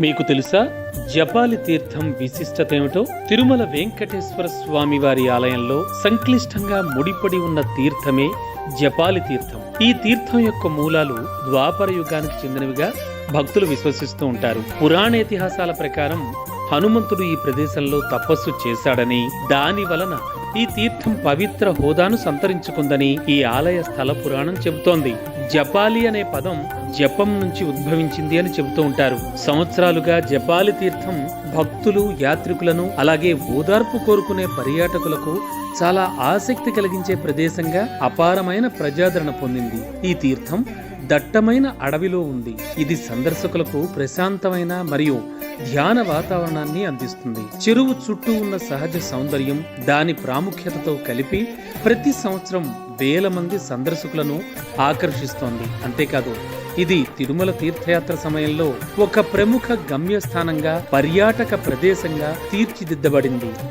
మీకు తెలుసా జపాలి తీర్థం విశిష్టత ఏమిటో? తిరుమల వెంకటేశ్వర స్వామి వారి ఆలయంలో సంక్లిష్టంగా ముడిపడి ఉన్న తీర్థమే జపాలి తీర్థం. ఈ తీర్థం యొక్క మూలాలు ద్వాపర యుగానికి చెందినవిగా భక్తులు విశ్వసిస్తూ ఉంటారు. పురాణేతిహాసాల ప్రకారం హనుమంతుడు ఈ ప్రదేశంలో తపస్సు చేశాడని, దాని వలన ఈ తీర్థం పవిత్ర హోదాను సంతరించుకుందని ఈ ఆలయ స్థల పురాణం చెబుతోంది. జపాలి అనే పదం జపం నుంచి ఉద్భవించింది అని చెబుతూ ఉంటారు. సంవత్సరాలుగా జపాలి తీర్థం భక్తులు, యాత్రికులను, అలాగే ఓదార్పు కోరుకునే పర్యాటకులకు చాలా ఆసక్తి కలిగించే ప్రదేశంగా అపారమైన ప్రజాదరణ పొందింది. ఈ తీర్థం దట్టమైన అడవిలో ఉంది. ఇది సందర్శకులకు ప్రశాంతమైన మరియు ధ్యాన వాతావరణాన్ని అందిస్తుంది. చెరువు చుట్టూ ఉన్న సహజ సౌందర్యం దాని ప్రాముఖ్యతతో కలిపి ప్రతి సంవత్సరం వేల మంది సందర్శకులను ఆకర్షిస్తోంది. అంతేకాదు, ఇది తిరుమల తీర్థయాత్ర సమయంలో ఒక ప్రముఖ గమ్యస్థానంగా, పర్యాటక ప్రదేశంగా తీర్చిదిద్దబడింది.